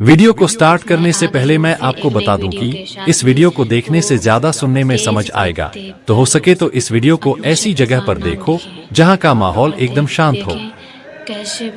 Video को start करने से पहले मैं आपको बता दूं कि इस वीडियो को देखने से ज्यादा सुनने में समझ आएगा, तो हो सके तो इस वीडियो को ऐसी जगह पर देखो जहां का माहौल एकदम शांत हो।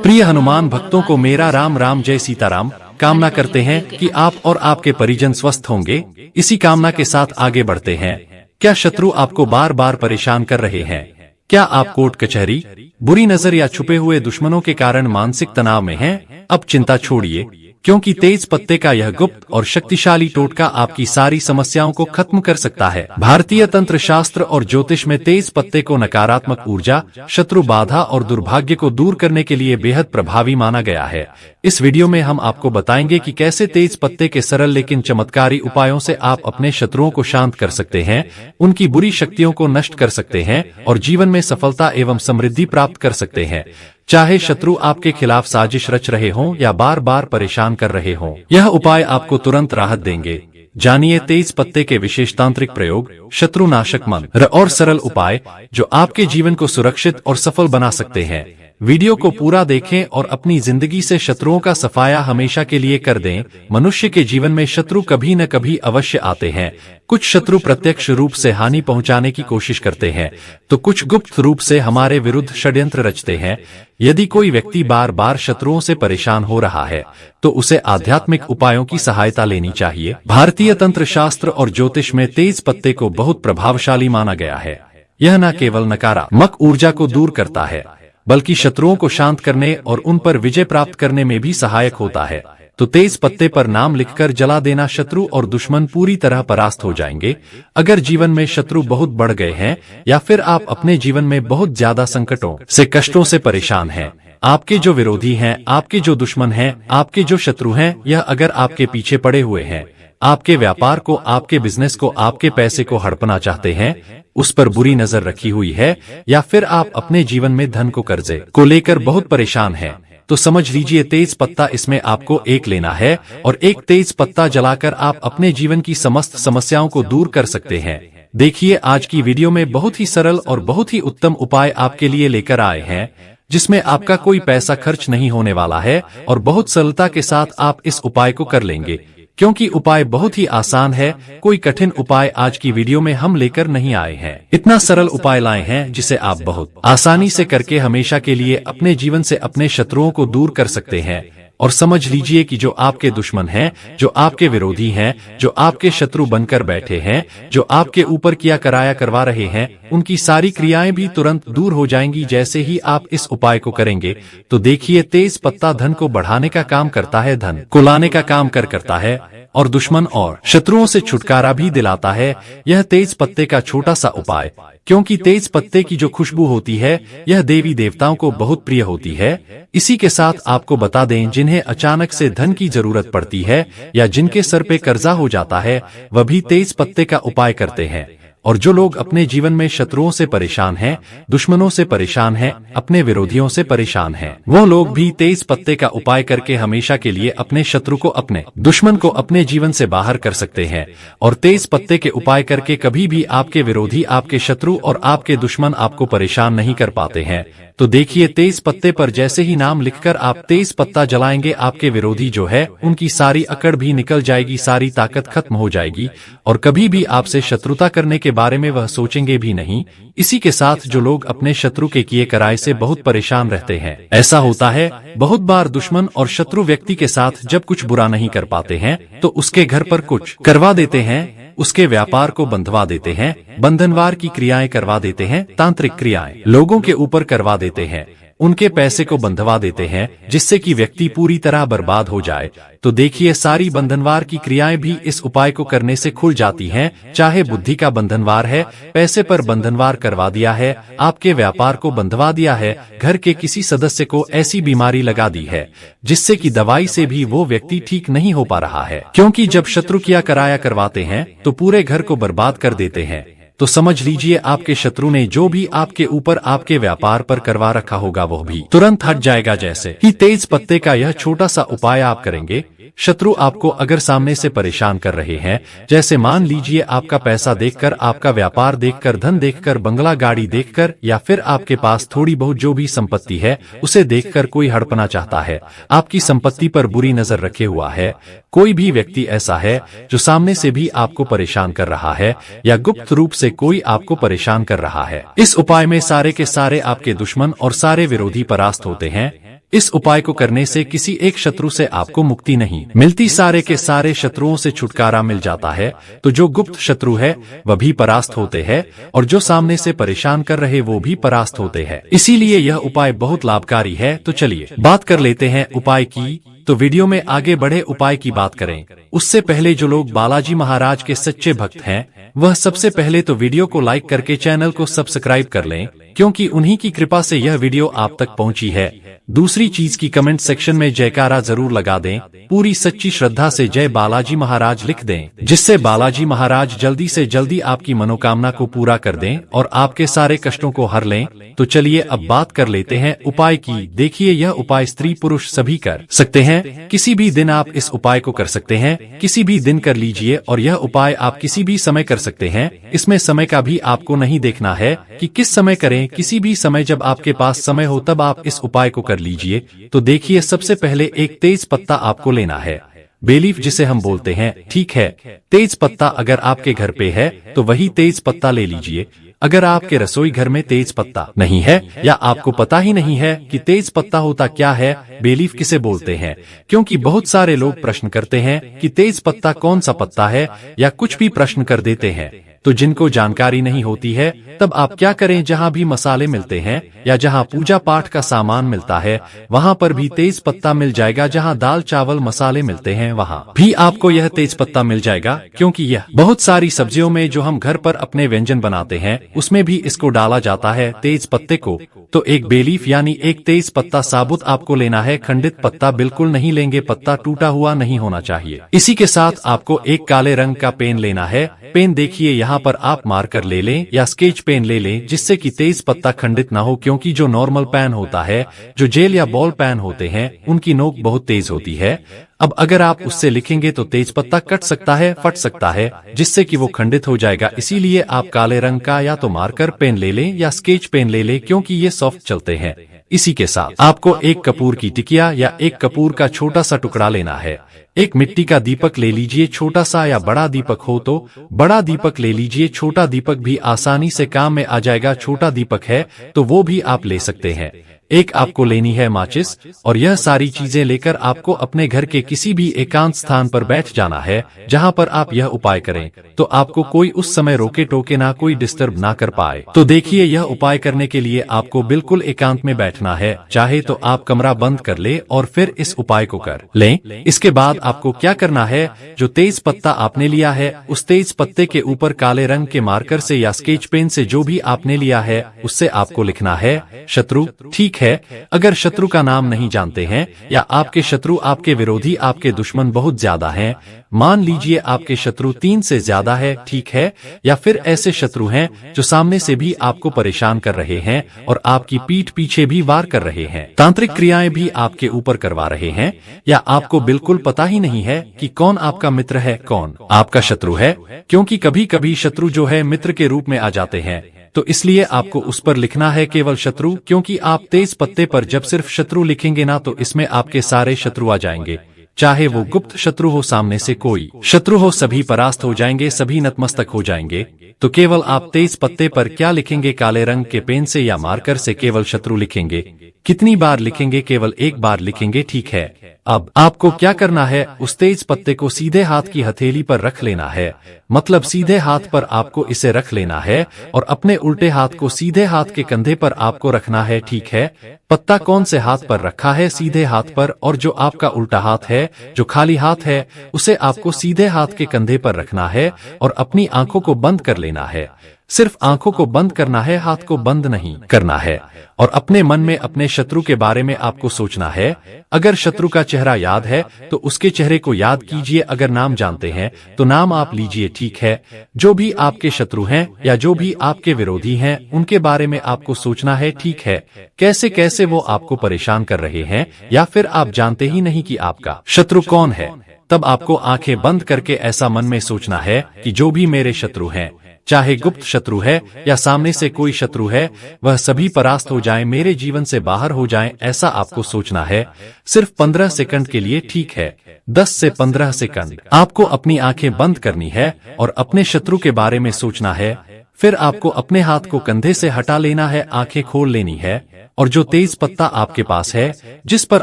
प्रिय हनुमान भक्तों को मेरा राम राम जय सीताराम। कामना करते हैं कि आप और आपके परिजन स्वस्थ होंगे। इसी कामना के साथ आगे बढ़ते हैं। क्या शत्रु आपको बार बार परेशान कर रहे हैं? क्या आप कोर्ट कचहरी, बुरी नजर या छुपे हुए दुश्मनों के कारण मानसिक तनाव में हैं? अब चिंता छोड़िए, क्योंकि तेज पत्ते का यह गुप्त और शक्तिशाली टोटका आपकी सारी समस्याओं को खत्म कर सकता है। भारतीय तंत्र शास्त्र और ज्योतिष में तेज पत्ते को नकारात्मक ऊर्जा, शत्रु बाधा और दुर्भाग्य को दूर करने के लिए बेहद प्रभावी माना गया है। इस वीडियो में हम आपको बताएंगे कि कैसे तेज पत्ते के सरल लेकिन चमत्कारी उपायों से आप अपने शत्रुओं को शांत कर सकते हैं, उनकी बुरी शक्तियों को नष्ट कर सकते हैं और जीवन में सफलता एवं समृद्धि प्राप्त कर सकते हैं। चाहे शत्रु आपके खिलाफ साजिश रच रहे हों या बार बार परेशान कर रहे हों, यह उपाय आपको तुरंत राहत देंगे। जानिए तेज पत्ते के विशेष तांत्रिक प्रयोग, शत्रुनाशक मंत्र और सरल उपाय जो आपके जीवन को सुरक्षित और सफल बना सकते हैं। वीडियो को पूरा देखें और अपनी जिंदगी से शत्रुओं का सफाया हमेशा के लिए कर दें। मनुष्य के जीवन में शत्रु कभी न कभी अवश्य आते हैं। कुछ शत्रु प्रत्यक्ष रूप से हानि पहुंचाने की कोशिश करते हैं, तो कुछ गुप्त रूप से हमारे विरुद्ध षड्यंत्र रचते हैं। यदि कोई व्यक्ति बार बार शत्रुओं से परेशान हो रहा है, तो उसे आध्यात्मिक उपायों की सहायता लेनी चाहिए। भारतीय तंत्र शास्त्र और ज्योतिष में तेज पत्ते को बहुत प्रभावशाली माना गया है। यह न केवल नकारात्मक ऊर्जा को दूर करता है, बल्कि शत्रुओं को शांत करने और उन पर विजय प्राप्त करने में भी सहायक होता है। तो तेज पत्ते पर नाम लिखकर जला देना, शत्रु और दुश्मन पूरी तरह परास्त हो जाएंगे। अगर जीवन में शत्रु बहुत बढ़ गए हैं या फिर आप अपने जीवन में बहुत ज्यादा संकटों से, कष्टों से परेशान हैं, आपके जो विरोधी हैं, आपके जो दुश्मन हैं, आपके जो शत्रु हैं, यह अगर आपके पीछे पड़े हुए हैं, आपके व्यापार को, आपके बिजनेस को, आपके पैसे को हड़पना चाहते हैं, उस पर बुरी नजर रखी हुई है, या फिर आप अपने जीवन में धन को, कर्जे को लेकर बहुत परेशान हैं, तो समझ लीजिए तेज पत्ता इसमें आपको एक लेना है और एक तेज पत्ता जलाकर आप अपने जीवन की समस्त समस्याओं को दूर कर सकते हैं। देखिए आज की वीडियो में बहुत ही सरल और बहुत ही उत्तम उपाय आपके लिए लेकर आए हैं, जिसमें आपका कोई पैसा खर्च नहीं होने वाला है और बहुत सरलता के साथ आप इस उपाय को कर लेंगे, क्योंकि उपाय बहुत ही आसान है। कोई कठिन उपाय आज की वीडियो में हम लेकर नहीं आए हैं। इतना सरल उपाय लाए हैं जिसे आप बहुत आसानी से करके हमेशा के लिए अपने जीवन से अपने शत्रुओं को दूर कर सकते हैं। और समझ लीजिए कि जो आपके दुश्मन हैं, जो आपके विरोधी हैं, जो आपके शत्रु बनकर बैठे हैं, जो आपके ऊपर किया कराया करवा रहे हैं, उनकी सारी क्रियाएं भी तुरंत दूर हो जाएंगी जैसे ही आप इस उपाय को करेंगे। तो देखिए तेज पत्ता धन को बढ़ाने का काम करता है, धन को लाने का काम करता है और दुश्मन और शत्रुओं से छुटकारा भी दिलाता है। यह तेज पत्ते का छोटा सा उपाय, क्योंकि तेज पत्ते की जो खुशबू होती है, यह देवी देवताओं को बहुत प्रिय होती है। इसी के साथ आपको बता दें, जिन्हें अचानक से धन की जरूरत पड़ती है या जिनके सर पे कर्जा हो जाता है, वह भी तेज पत्ते का उपाय करते हैं। और जो लोग अपने जीवन में शत्रुओं से परेशान हैं, दुश्मनों से परेशान हैं, अपने विरोधियों से परेशान हैं, वो लोग भी तेज पत्ते का उपाय करके हमेशा के लिए अपने शत्रु को, अपने दुश्मन को अपने जीवन से बाहर कर सकते हैं। और तेज पत्ते के उपाय करके कभी भी आपके विरोधी, आपके शत्रु और आपके दुश्मन आपको परेशान नहीं कर पाते हैं। तो देखिए तेज पत्ते पर जैसे ही नाम लिखकर आप तेज पत्ता जलाएंगे, आपके विरोधी जो है उनकी सारी अकड़ भी निकल जाएगी, सारी ताकत खत्म हो जाएगी और कभी भी आपसे शत्रुता करने के बारे में वह सोचेंगे भी नहीं। इसी के साथ जो लोग अपने शत्रु के किए कराए से बहुत परेशान रहते हैं, ऐसा होता है बहुत बार दुश्मन और शत्रु व्यक्ति के साथ जब कुछ बुरा नहीं कर पाते हैं, तो उसके घर पर कुछ करवा देते हैं, उसके व्यापार को बंधवा देते हैं, बंधनवार की क्रियाएं करवा देते हैं, तांत्रिक क्रियाएं लोगों के ऊपर करवा देते हैं, उनके पैसे को बंधवा देते हैं, जिससे कि व्यक्ति पूरी तरह बर्बाद हो जाए। तो देखिए सारी बंधनवार की क्रियाएं भी इस उपाय को करने से खुल जाती हैं। चाहे बुद्धि का बंधनवार है, पैसे पर बंधनवार करवा दिया है, आपके व्यापार को बंधवा दिया है, घर के किसी सदस्य को ऐसी बीमारी लगा दी है जिससे कि दवाई से भी वो व्यक्ति ठीक नहीं हो पा रहा है, क्योंकि जब शत्रु किया कराया करवाते हैं तो पूरे घर को बर्बाद कर देते हैं। तो समझ लीजिए आपके शत्रु ने जो भी आपके ऊपर आपके व्यापार पर करवा रखा होगा वह भी तुरंत हट जाएगा। जैसे ही तेज पत्ते का यह छोटा सा उपाय आप करेंगे, शत्रु आपको अगर सामने से परेशान कर रहे हैं, जैसे मान लीजिए आपका पैसा देखकर, आपका व्यापार देखकर, धन देखकर, बंगला गाड़ी देखकर, या फिर आपके पास थोड़ी बहुत जो भी संपत्ति है उसे देखकर कोई हड़पना चाहता है, आपकी संपत्ति पर बुरी नजर रखे हुआ है, कोई भी व्यक्ति ऐसा है जो सामने से भी आपको परेशान कर रहा है या गुप्त रूप से कोई आपको परेशान कर रहा है, इस उपाय में सारे के सारे आपके दुश्मन और सारे विरोधी परास्त होते हैं। इस उपाय को करने से किसी एक शत्रु से आपको मुक्ति नहीं मिलती, सारे के सारे शत्रुओं से छुटकारा मिल जाता है। तो जो गुप्त शत्रु है वह भी परास्त होते हैं और जो सामने से परेशान कर रहे वो भी परास्त होते हैं। इसीलिए यह उपाय बहुत लाभकारी है। तो चलिए बात कर लेते हैं उपाय की। तो वीडियो में आगे बढ़े उपाय की बात करें उससे पहले जो लोग बालाजी महाराज के सच्चे भक्त हैं वह सबसे पहले तो वीडियो को लाइक करके चैनल को सब्सक्राइब कर लें, क्योंकि उन्हीं की कृपा से यह वीडियो आप तक पहुंची है। दूसरी चीज की कमेंट सेक्शन में जयकारा जरूर लगा दें, पूरी सच्ची श्रद्धा से जय बालाजी महाराज लिख दें, जिससे बालाजी महाराज जल्दी से जल्दी आपकी मनोकामना को पूरा कर दें और आपके सारे कष्टों को हर लें। तो चलिए अब बात कर लेते हैं उपाय की। देखिए यह उपाय स्त्री पुरुष सभी कर सकते हैं, किसी भी दिन आप इस उपाय को कर सकते हैं, किसी भी दिन कर लीजिए और यह उपाय आप किसी भी समय कर सकते हैं। इसमें समय का भी आपको नहीं देखना है कि किस समय करें, किसी भी समय जब आपके पास समय हो तब आप इस उपाय को कर लीजिए। तो देखिए सबसे पहले एक तेज पत्ता आपको लेना है, बेलीफ जिसे हम बोलते हैं, ठीक है। तेज पत्ता अगर आपके घर पे है तो वही तेज पत्ता ले लीजिए। अगर आपके रसोई घर में तेज पत्ता नहीं है या आपको पता ही नहीं है कि तेज पत्ता होता क्या है, बेलीफ किसे बोलते हैं, क्योंकि बहुत सारे लोग प्रश्न करते हैं कि तेज पत्ता कौन सा पत्ता है या कुछ भी प्रश्न कर देते हैं। तो जिनको जानकारी नहीं होती है तब आप क्या करें, जहाँ भी मसाले मिलते हैं या जहाँ पूजा पाठ का सामान मिलता है वहाँ पर भी तेज पत्ता मिल जाएगा। जहाँ दाल चावल मसाले मिलते हैं वहाँ भी आपको यह तेज पत्ता मिल जाएगा, क्योंकि यह बहुत सारी सब्जियों में जो हम घर पर अपने व्यंजन बनाते हैं उसमें भी इसको डाला जाता है, तेज पत्ते को। तो एक बेलीफ यानी एक तेज पत्ता साबुत आपको लेना है, खंडित पत्ता बिल्कुल नहीं लेंगे, पत्ता टूटा हुआ नहीं होना चाहिए। इसी के साथ आपको एक काले रंग का पेन लेना है। पेन देखिए यहाँ पर आप मार्कर ले लें या स्केच पेन ले लें, जिससे कि तेज पत्ता खंडित ना हो, क्योंकि जो नॉर्मल पेन होता है, जो जेल या बॉल पेन होते हैं, उनकी नोक बहुत तेज होती है। अब अगर आप उससे लिखेंगे तो तेज पत्ता कट सकता है, फट सकता है, जिससे कि वो खंडित हो जाएगा। इसीलिए आप काले रंग का या तो मार्कर पेन ले लें या स्केच पेन ले लें, क्योंकि ये सॉफ्ट चलते हैं। इसी के साथ आपको एक कपूर की टिकिया या एक कपूर का छोटा सा टुकड़ा लेना है। एक मिट्टी का दीपक ले लीजिए, छोटा सा या बड़ा दीपक हो तो बड़ा दीपक ले लीजिए, छोटा दीपक भी आसानी से काम में आ जाएगा। छोटा दीपक है तो वो भी आप ले सकते हैं। एक आपको लेनी है माचिस, और यह सारी चीजें लेकर आपको अपने घर के किसी भी एकांत स्थान पर बैठ जाना है जहां पर आप यह उपाय करें, तो आपको कोई उस समय रोके टोके ना, कोई डिस्टर्ब ना कर पाए। तो देखिए यह उपाय करने के लिए आपको बिल्कुल एकांत में बैठना है, चाहे तो आप कमरा बंद कर ले और फिर इस उपाय को कर लें। इसके बाद आपको क्या करना है, जो तेज पत्ता आपने लिया है उस तेज पत्ते के ऊपर काले रंग के मार्कर से या स्केच पेन से जो भी आपने लिया है उससे आपको लिखना है शत्रु, ठीक है। अगर शत्रु का नाम नहीं जानते हैं या आपके शत्रु, आपके विरोधी, आपके दुश्मन बहुत ज्यादा हैं, मान लीजिए आपके शत्रु 3 से ज्यादा है, ठीक है, या फिर ऐसे शत्रु हैं जो सामने से भी आपको परेशान कर रहे हैं और आपकी पीठ पीछे भी वार कर रहे हैं, तांत्रिक क्रियाएं भी आपके ऊपर करवा रहे हैं, या आपको बिल्कुल पता ही नहीं है कि कौन आपका मित्र है, कौन आपका शत्रु है, क्योंकि कभी कभी शत्रु जो है मित्र के रूप में आ जाते हैं। तो इसलिए आपको उस पर लिखना है केवल शत्रु, क्योंकि आप तेज पत्ते पर जब सिर्फ शत्रु लिखेंगे ना तो इसमें आपके सारे शत्रु आ जाएंगे, चाहे वो गुप्त शत्रु हो, सामने से कोई शत्रु हो, सभी परास्त हो जाएंगे, सभी नतमस्तक हो जाएंगे। तो केवल आप तेज पत्ते पर क्या लिखेंगे, काले रंग के पेन से या मार्कर से केवल शत्रु लिखेंगे। कितनी बार लिखेंगे, केवल एक बार लिखेंगे, ठीक है। अब आपको क्या करना है, उस तेज पत्ते को सीधे हाथ की हथेली पर रख लेना है, मतलब सीधे हाथ पर आपको इसे रख लेना है और अपने उल्टे हाथ को सीधे हाथ के कंधे पर आपको रखना है, ठीक है। पत्ता कौन से हाथ पर रखा है, सीधे हाथ पर, और जो आपका उल्टा हाथ है, जो खाली हाथ है, उसे आपको सीधे हाथ के कंधे पर रखना है और अपनी आंखों को बंद कर लेना है। सिर्फ आंखों को बंद करना है, हाथ को बंद नहीं करना है, और अपने मन में अपने शत्रु के बारे में आपको सोचना है। अगर शत्रु का चेहरा याद है तो उसके चेहरे को याद कीजिए, अगर नाम जानते हैं तो नाम आप लीजिए, ठीक है। जो भी आपके शत्रु हैं या जो भी आपके विरोधी हैं उनके बारे में आपको सोचना है, ठीक है। कैसे कैसे वो आपको परेशान कर रहे हैं, या फिर आप जानते ही नहीं कि आपका शत्रु कौन है। तब आपको आंखें बंद करके ऐसा मन में सोचना है कि जो भी मेरे शत्रु हैं, चाहे गुप्त शत्रु है या सामने से कोई शत्रु है, वह सभी परास्त हो जाएं, मेरे जीवन से बाहर हो जाएं, ऐसा आपको सोचना है। सिर्फ 15 सेकंड के लिए, ठीक है, 10 से 15 सेकंड आपको अपनी आंखें बंद करनी है और अपने शत्रु के बारे में सोचना है। फिर आपको अपने हाथ को कंधे से हटा लेना है, आंखें खोल लेनी है, और जो तेज पत्ता आपके पास है जिस पर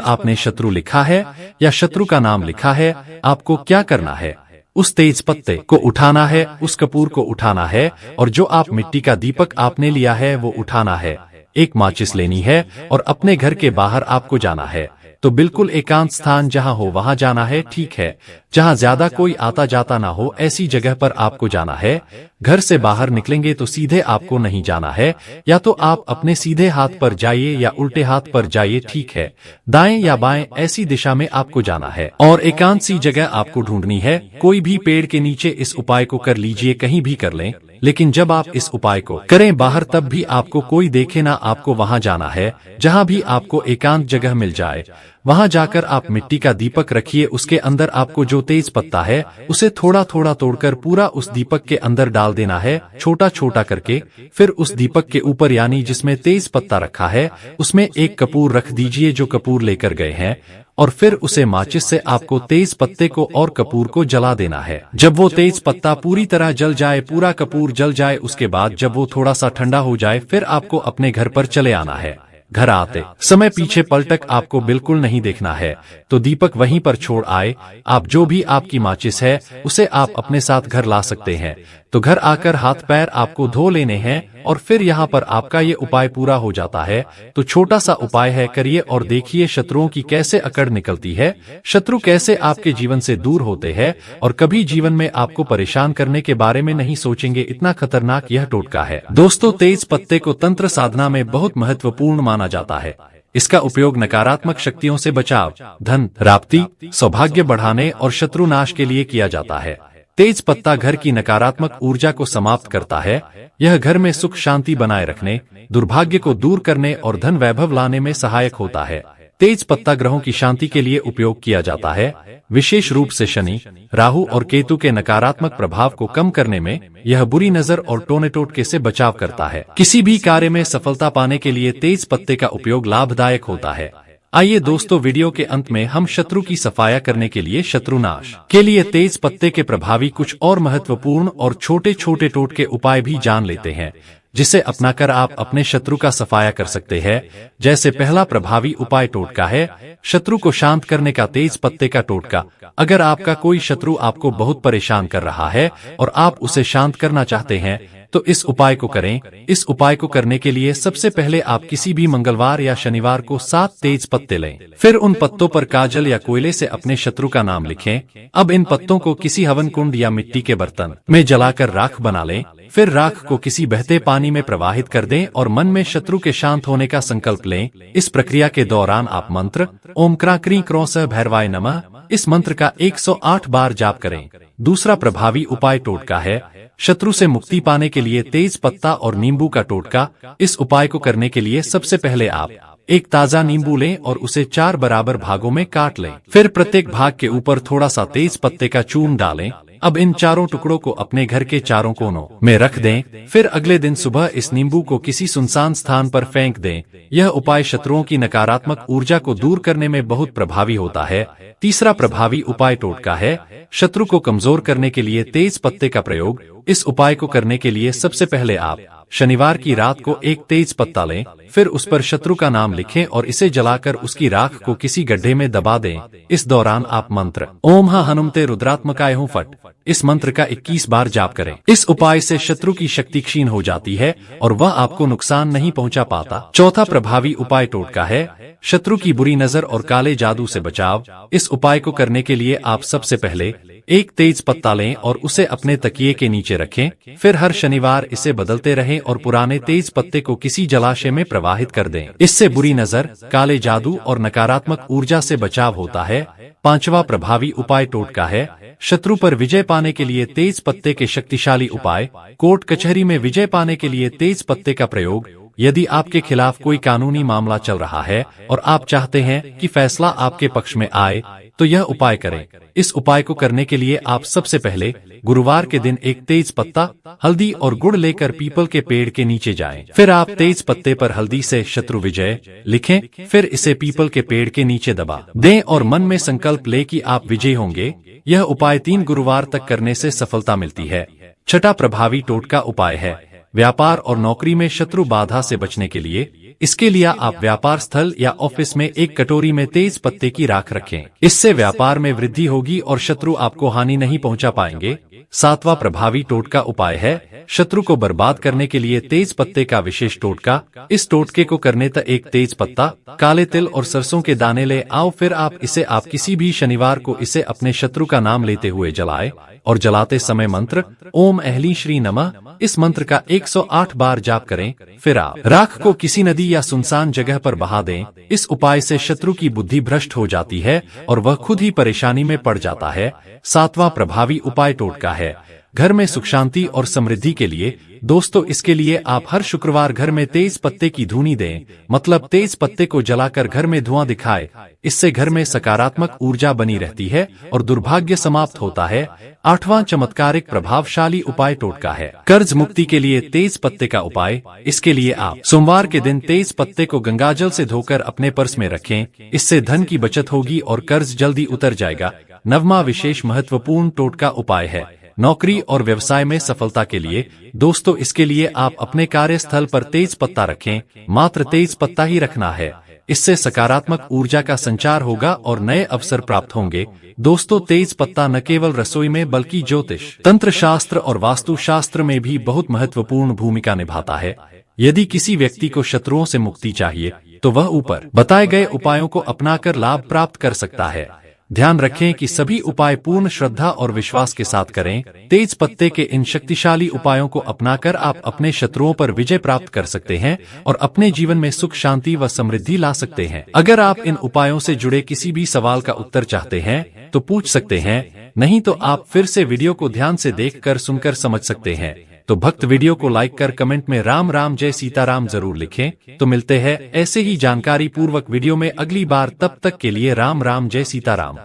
आपने शत्रु लिखा है या शत्रु का नाम लिखा है, आपको क्या करना है, उस तेज पत्ते को उठाना है, उस कपूर को उठाना है, और जो आप मिट्टी का दीपक आपने लिया है वो उठाना है। एक माचिस लेनी है और अपने घर के बाहर आपको जाना है। तो बिल्कुल एकांत स्थान जहां हो वहां जाना है, ठीक है, जहां ज्यादा कोई आता जाता ना हो, ऐसी जगह पर आपको जाना है। घर से बाहर निकलेंगे तो सीधे आपको नहीं जाना है, या तो आप अपने सीधे हाथ पर जाइए या उल्टे हाथ पर जाइए, ठीक है, दाएं या बाएं ऐसी दिशा में आपको जाना है, और एकांत सी जगह आपको ढूंढनी है। कोई भी पेड़ के नीचे इस उपाय को कर लीजिए, कहीं भी कर लें, लेकिन जब आप इस उपाय को करें बाहर, तब भी आपको कोई देखे ना, आपको वहां जाना है जहां भी आपको एकांत जगह मिल जाए। वहां जाकर आप मिट्टी का दीपक रखिए, उसके अंदर आपको जो तेज पत्ता है उसे थोड़ा थोड़ा तोड़कर पूरा उस दीपक के अंदर डाल देना है, छोटा छोटा करके। फिर उस दीपक के ऊपर, यानी जिसमें तेज पत्ता रखा है, उसमें एक कपूर रख दीजिए जो कपूर लेकर गए हैं, और फिर उसे माचिस से आपको तेज पत्ते को और कपूर को जला देना है। जब वो तेज पत्ता पूरी तरह जल जाए, पूरा कपूर जल जाए, उसके बाद जब वो थोड़ा सा ठंडा हो जाए, फिर आपको अपने घर पर चले आना है। घर आते समय पीछे पलटक आपको बिल्कुल नहीं देखना है, तो दीपक वहीं पर छोड़ आए। आप जो भी आपकी माचिस है उसे आप अपने साथ घर ला सकते हैं। तो घर आकर हाथ पैर आपको धो लेने हैं, और फिर यहाँ पर आपका ये उपाय पूरा हो जाता है। तो छोटा सा उपाय है, करिए और देखिए शत्रुओं की कैसे अकड़ निकलती है, शत्रु कैसे आपके जीवन से दूर होते हैं, और कभी जीवन में आपको परेशान करने के बारे में नहीं सोचेंगे। इतना खतरनाक यह टोटका है दोस्तों। तेज पत्ते को तंत्र साधना में बहुत महत्वपूर्ण माना जाता है। इसका उपयोग नकारात्मक शक्तियों से बचाव, धन प्राप्ति, सौभाग्य बढ़ाने और शत्रु नाश के लिए किया जाता है। तेज पत्ता घर की नकारात्मक ऊर्जा को समाप्त करता है। यह घर में सुख शांति बनाए रखने, दुर्भाग्य को दूर करने और धन वैभव लाने में सहायक होता है। तेज पत्ता ग्रहों की शांति के लिए उपयोग किया जाता है, विशेष रूप से शनि, राहु और केतु के नकारात्मक प्रभाव को कम करने में। यह बुरी नजर और टोने टोटके से बचाव करता है। किसी भी कार्य में सफलता पाने के लिए तेज पत्ते का उपयोग लाभदायक होता है। आइए दोस्तों, वीडियो के अंत में हम शत्रु की सफाया करने के लिए, शत्रुनाश के लिए तेज पत्ते के प्रभावी कुछ और महत्वपूर्ण और छोटे छोटे टोटके उपाय भी जान लेते हैं, जिसे अपनाकर आप अपने शत्रु का सफाया कर सकते हैं। जैसे पहला प्रभावी उपाय टोटका है शत्रु को शांत करने का, तेज पत्ते का टोटका। अगर आपका कोई शत्रु आपको बहुत परेशान कर रहा है और आप उसे शांत करना चाहते हैं, तो इस उपाय को करें। इस उपाय को करने के लिए सबसे पहले आप किसी भी मंगलवार या शनिवार को 7 तेज पत्ते लें। फिर उन पत्तों पर काजल या कोयले से अपने शत्रु का नाम लिखें। अब इन पत्तों को किसी हवन कुंड या मिट्टी के बर्तन में जलाकर राख बना लें। फिर राख को किसी बहते पानी में प्रवाहित कर दें और मन में शत्रु के शांत होने का संकल्प लें। इस प्रक्रिया के दौरान आप मंत्र ओम क्रां क्रीं क्रों स भैरवाय नमः, इस मंत्र का 108 बार जाप करें। दूसरा प्रभावी उपाय टोटका है शत्रु से मुक्ति पाने के लिए, तेज पत्ता और नींबू का टोटका। इस उपाय को करने के लिए सबसे पहले आप एक ताजा नींबू लें और उसे 4 बराबर भागों में काट लें। फिर प्रत्येक भाग के ऊपर थोड़ा सा तेज पत्ते का चूर्ण डालें। अब इन चारों टुकड़ों को अपने घर के चारों कोनों में रख दें। फिर अगले दिन सुबह इस नींबू को किसी सुनसान स्थान पर फेंक दें। यह उपाय शत्रुओं की नकारात्मक ऊर्जा को दूर करने में बहुत प्रभावी होता है। तीसरा प्रभावी उपाय टोटका है शत्रु को कमजोर करने के लिए, तेज पत्ते का प्रयोग। इस उपाय को करने के लिए सबसे पहले आप शनिवार की रात को एक तेज पत्ता लें, फिर उस पर शत्रु का नाम लिखें और इसे जलाकर उसकी राख को किसी गड्ढे में दबा दें। इस दौरान आप मंत्र ओम हा हनुमते रुद्रात्मकाय हूं फट, इस मंत्र का 21 बार जाप करें। इस उपाय से शत्रु की शक्ति क्षीण हो जाती है और वह आपको नुकसान नहीं पहुंचा पाता। चौथा प्रभावी उपाय टोटका है शत्रु की बुरी नजर और काले जादू से बचाव। इस उपाय को करने के लिए आप सबसे पहले एक तेज पत्ता लें और उसे अपने तकिए के नीचे रखें। फिर हर शनिवार इसे बदलते रहें और पुराने तेज पत्ते को किसी जलाशय में प्रवाहित कर दें। इससे बुरी नजर, काले जादू और नकारात्मक ऊर्जा से बचाव होता है। पांचवा प्रभावी उपाय टोटका है। शत्रु पर विजय पाने के लिए तेज पत्ते के शक्तिशाली उपाय। कोर्ट कचहरी में विजय पाने के लिए तेज पत्ते का प्रयोग। यदि आपके खिलाफ कोई कानूनी मामला चल रहा है और आप चाहते हैं कि फैसला आपके पक्ष में आए, तो यह उपाय करें। इस उपाय को करने के लिए आप सबसे पहले गुरुवार के दिन एक तेज पत्ता, हल्दी और गुड़ लेकर पीपल के पेड़ के नीचे जाएं। फिर आप तेज पत्ते पर हल्दी से शत्रु विजय लिखें। फिर इसे पीपल के पेड़ के नीचे दबा दें और मन में संकल्प ले कि आप विजयी होंगे। यह उपाय 3 गुरुवार तक करने से सफलता मिलती है। छठा प्रभावी टोटका उपाय है व्यापार और नौकरी में शत्रु बाधा से बचने के लिए। इसके लिए आप व्यापार स्थल या ऑफिस में एक कटोरी में तेज पत्ते की राख रखें। इससे व्यापार में वृद्धि होगी और शत्रु आपको हानि नहीं पहुंचा पाएंगे। सातवां प्रभावी टोटका उपाय है शत्रु को बर्बाद करने के लिए तेज पत्ते का विशेष टोटका। इस टोटके को करने तक एक तेज पत्ता, काले तिल और सरसों के दाने ले आओ। फिर आप किसी भी शनिवार को इसे अपने शत्रु का नाम लेते हुए जलाएं और जलाते समय मंत्र ओम अहली श्री नमः, इस मंत्र का 108 बार जाप करें। फिर आप राख को किसी नदी या सुनसान जगह पर बहा दें। इस उपाय से शत्रु की बुद्धि भ्रष्ट हो जाती है और वह खुद ही परेशानी में पड़ जाता है। सातवां प्रभावी उपाय टोटका है घर में सुख शांति और समृद्धि के लिए। दोस्तों, इसके लिए आप हर शुक्रवार घर में तेज पत्ते की धूनी दें, मतलब तेज पत्ते को जलाकर घर में धुआं दिखाए। इससे घर में सकारात्मक ऊर्जा बनी रहती है और दुर्भाग्य समाप्त होता है। आठवां चमत्कारिक प्रभावशाली उपाय टोटका है कर्ज मुक्ति के लिए तेज पत्ते का उपाय। इसके लिए आप सोमवार के दिन तेज पत्ते को गंगाजल से धोकर अपने पर्स में रखें। इससे धन की बचत होगी और कर्ज जल्दी उतर जाएगा। नववां विशेष महत्वपूर्ण टोटका उपाय है नौकरी और व्यवसाय में सफलता के लिए। दोस्तों, इसके लिए आप अपने कार्यस्थल पर तेज पत्ता रखें। मात्र तेज पत्ता ही रखना है। इससे सकारात्मक ऊर्जा का संचार होगा और नए अवसर प्राप्त होंगे। दोस्तों, तेज पत्ता न केवल रसोई में बल्कि ज्योतिष, तंत्र शास्त्र और वास्तु शास्त्र में भी बहुत महत्वपूर्ण भूमिका निभाता है। यदि किसी व्यक्ति को शत्रुओं से मुक्ति चाहिए तो वह ऊपर बताए गए उपायों को अपनाकर लाभ प्राप्त कर सकता है। ध्यान रखें कि सभी उपाय पूर्ण श्रद्धा और विश्वास के साथ करें। तेज पत्ते के इन शक्तिशाली उपायों को अपनाकर आप अपने शत्रुओं पर विजय प्राप्त कर सकते हैं और अपने जीवन में सुख शांति व समृद्धि ला सकते हैं। अगर आप इन उपायों से जुड़े किसी भी सवाल का उत्तर चाहते हैं तो पूछ सकते हैं, नहीं तो आप फिर से वीडियो को ध्यान से देखकर सुनकर समझ सकते हैं। तो भक्त वीडियो को लाइक कर कमेंट में राम राम जय सीताराम जरूर लिखें। तो मिलते हैं ऐसे ही जानकारी पूर्वक वीडियो में अगली बार, तब तक के लिए राम राम जय सीताराम।